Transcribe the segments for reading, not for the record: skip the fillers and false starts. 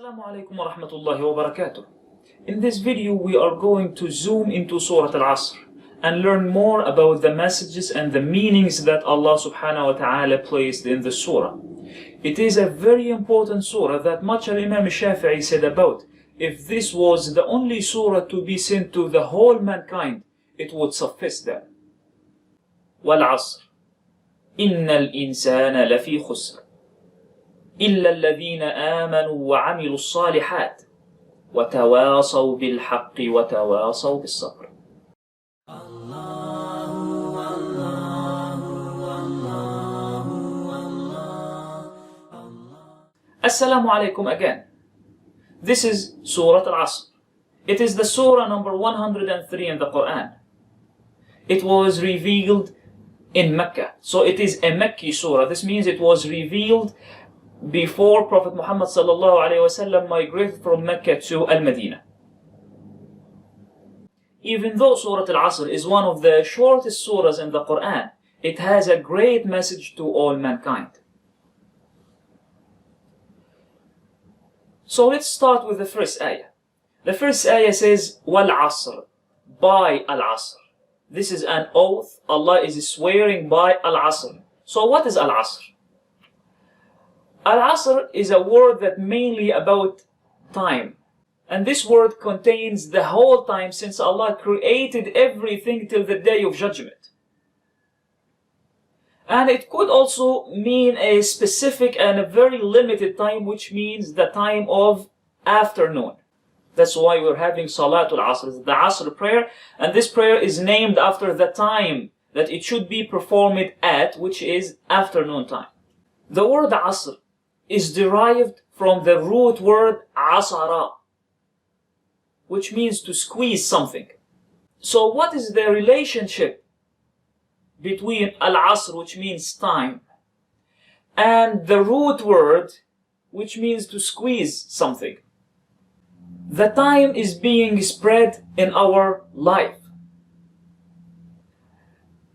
Assalamu alaikum wa rahmatullahi wa barakatuh. In this video we are going to zoom into Surah Al-Asr and learn more about the messages and the meanings that Allah subhanahu wa ta'ala placed in the surah. It is a very important surah that much Imam Shafi'i said about. If this was the only surah to be sent to the whole mankind, it would suffice them. وَالْعَصْرِ إِنَّ الْإِنسَانَ لَفِي خُسْرٍ إِلَّا الَّذِينَ آمَنُوا وَعَمِلُوا الصَّالِحَاتِ وَتَوَاصَوْا بِالْحَقِّ وَتَوَاصَوْا بِالصَّبْرِ. Assalamu alaikum again. This is Surah Al-Asr. It is the surah number 103 in the Quran. It was revealed in Mecca. So it is aMakki surah. This means it was revealed before Prophet Muhammad sallallahu alaihi wasallam migrated from Mecca to Al-Madinah. Even though Surah Al-Asr is one of the shortest surahs in the Quran, it has a great message to all mankind. So let's start with the first ayah. The first ayah says, وَالْعَصْرِ, by Al-Asr. This is an oath. Allah is swearing by Al-Asr. So what is Al-Asr? Al-Asr is a word that mainly about time. And this word contains the whole time since Allah created everything till the day of judgment. And it could also mean a specific and a very limited time, which means the time of afternoon. That's why we're having Salatul Asr, the Asr prayer, and this prayer is named after the time that it should be performed at, which is afternoon time. The word Asr is derived from the root word asara, which means to squeeze something. So what is the relationship between Al-Asr, which means time, and the root word, which means to squeeze something? The time is being spread in our life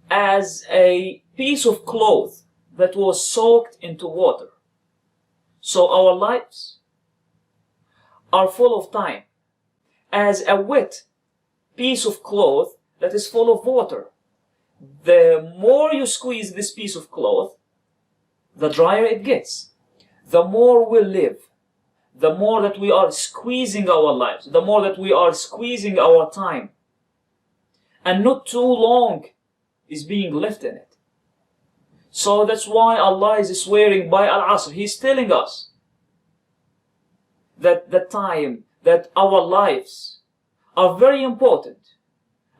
as a piece of cloth that was soaked into water. So our lives are full of time as a wet piece of cloth that is full of water. The more you squeeze this piece of cloth, the drier it gets. The more we live, the more that we are squeezing our lives, the more that we are squeezing our time. And not too long is being left in it. So that's why Allah is swearing by Al-Asr. He's telling us that the time, that our lives are very important.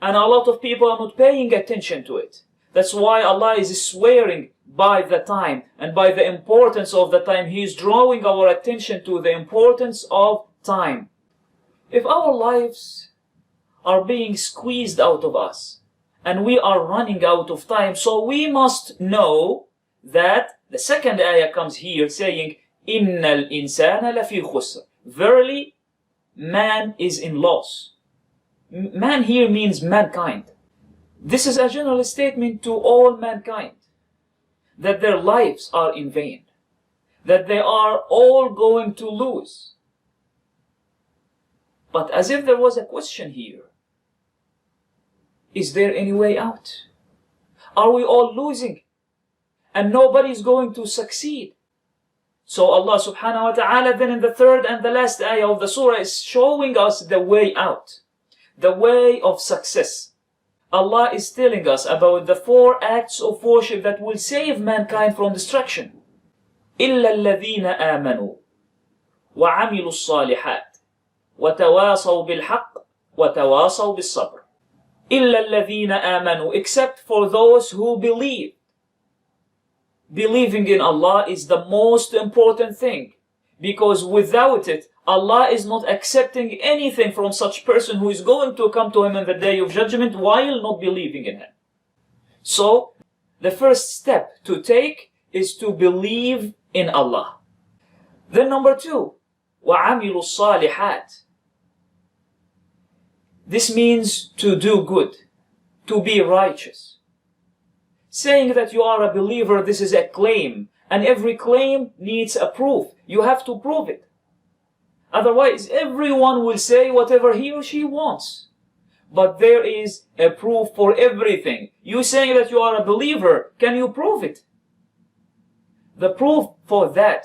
And a lot of people are not paying attention to it. That's why Allah is swearing by the time and by the importance of the time. He is drawing our attention to the importance of time. If our lives are being squeezed out of us and we are running out of time, so we must know that the second ayah comes here saying, إِنَّ الْإِنسَانَ لَفِي خُسْرٍ. Verily, man is in loss. Man here means mankind. This is a general statement to all mankind, that their lives are in vain, that they are all going to lose. But as if there was a question here, is there any way out? Are we all losing and nobody is going to succeed? So Allah subhanahu wa ta'ala then in the third and the last ayah of the surah is showing us the way out, the way of success. Allah is telling us about the 4 acts of worship that will save mankind from destruction. إِلَّا الَّذِينَ آمَنُوا وَعَمِلُوا الصَّالِحَاتِ وَتَوَاصَوْا بِالْحَقِّ وَتَوَاصَوْا بِالصَّبْرِ. إِلَّا الَّذِينَ آمَنُوا, except for those who believe. Believing in Allah is the most important thing, because without it, Allah is not accepting anything from such person who is going to come to Him in the day of judgment while not believing in Him. So, the first step to take is to believe in Allah. Then number 2, وَعَمِلُوا الصَّالِحَاتِ. This means to do good, to be righteous. Saying that you are a believer, this is a claim, and every claim needs a proof. You have to prove it. Otherwise, everyone will say whatever he or she wants. But there is a proof for everything. You saying that you are a believer, can you prove it? The proof for that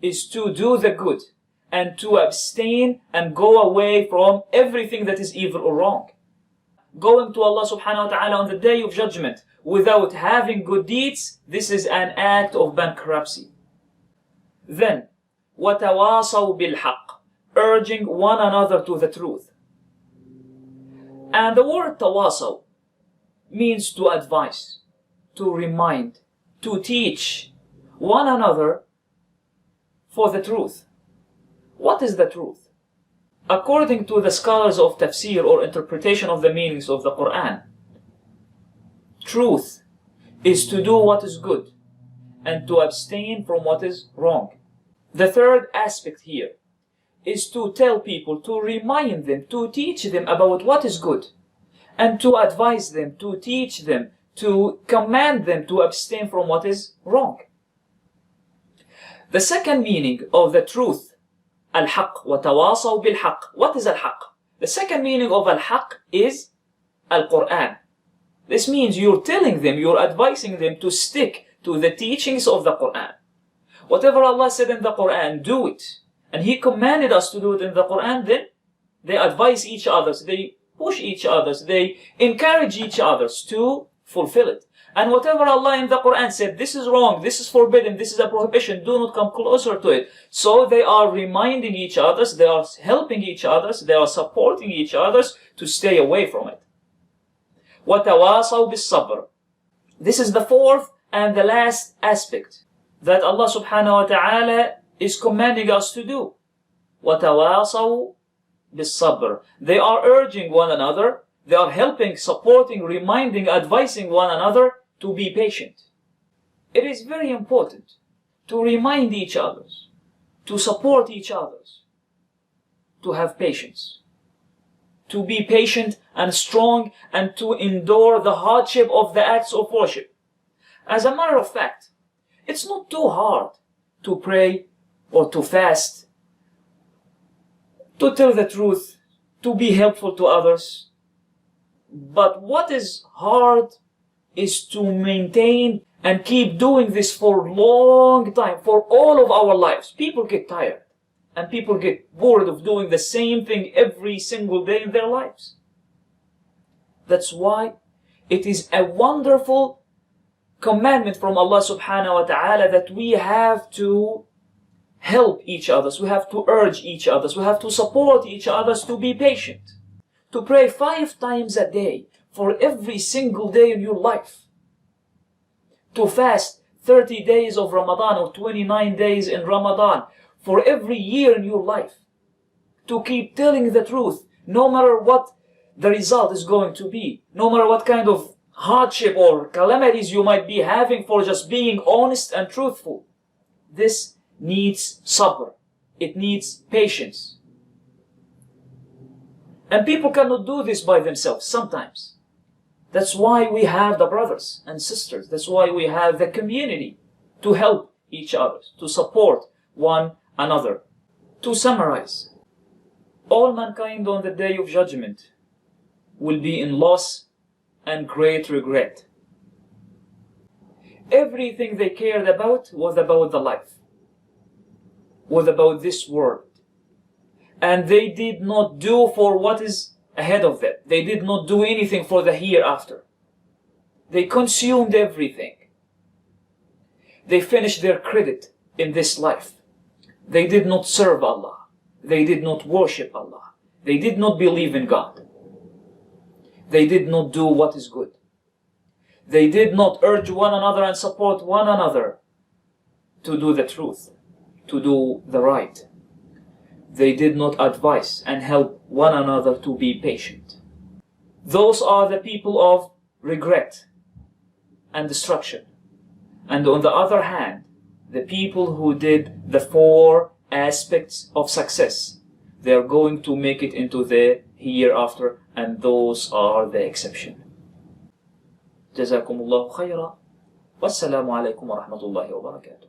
is to do the good and to abstain and go away from everything that is evil or wrong. Going to Allah subhanahu wa ta'ala on the day of judgment without having good deeds, this is an act of bankruptcy. Then, وَتَوَاصَوْا بِالْحَقِّ, urging one another to the truth. And the word tawasaw means to advise, to remind, to teach one another for the truth. What is the truth? According to the scholars of Tafseer or interpretation of the meanings of the Quran, truth is to do what is good and to abstain from what is wrong. The third aspect here is to tell people, to remind them, to teach them about what is good, and to advise them, to teach them, to command them to abstain from what is wrong. The second meaning of the truth, al-haq, وَتَوَاصَوْا بِالْحَقِّ. What is al-haq? The second meaning of al-haq is al-Quran. This means you're telling them, you're advising them to stick to the teachings of the Quran. Whatever Allah said in the Quran, do it. And He commanded us to do it in the Quran, then they advise each other, they push each other, they encourage each other to fulfill it. And whatever Allah in the Quran said, this is wrong, this is forbidden, this is a prohibition, do not come closer to it. So they are reminding each other, they are helping each other, they are supporting each other to stay away from it. وَتَوَاصَوْا بِالصَّبْرِ. This is the fourth and the last aspect that Allah subhanahu wa ta'ala is commanding us to do. وَتَوَاصَوْا بِالصَّبْرِ. They are urging one another, they are helping, supporting, reminding, advising one another to be patient. It is very important to remind each other, to support each other, to have patience, to be patient and strong, and to endure the hardship of the acts of worship. As a matter of fact, it's not too hard to pray or to fast, to tell the truth, to be helpful to others. But what is hard is to maintain and keep doing this for a long time, for all of our lives. People get tired and people get bored of doing the same thing every single day in their lives. That's why it is a wonderful commandment from Allah subhanahu wa ta'ala that we have to help each other, we have to urge each other, we have to support each other to be patient, to pray 5 times a day for every single day in your life, to fast 30 days of Ramadan or 29 days in Ramadan for every year in your life, to keep telling the truth no matter what the result is going to be, no matter what kind of hardship or calamities you might be having, for just being honest and truthful. This needs sabr. It needs patience. And people cannot do this by themselves sometimes. That's why we have the brothers and sisters. That's why we have the community to help each other, to support one another. To summarize, all mankind on the day of judgment will be in loss and great regret. Everything they cared about was about the life, was about this world. And they did not do for what is ahead of them. They did not do anything for the hereafter. They consumed everything. They finished their credit in this life. They did not serve Allah. They did not worship Allah. They did not believe in God. They did not do what is good. They did not urge one another and support one another to do the truth, to do the right. They did not advise and help one another to be patient. Those are the people of regret and destruction. And on the other hand, the people who did the 4 aspects of success, they are going to make it into the hereafter, and those are the exception. جزاكم الله خيرا والسلام عليكم ورحمة الله وبركاته.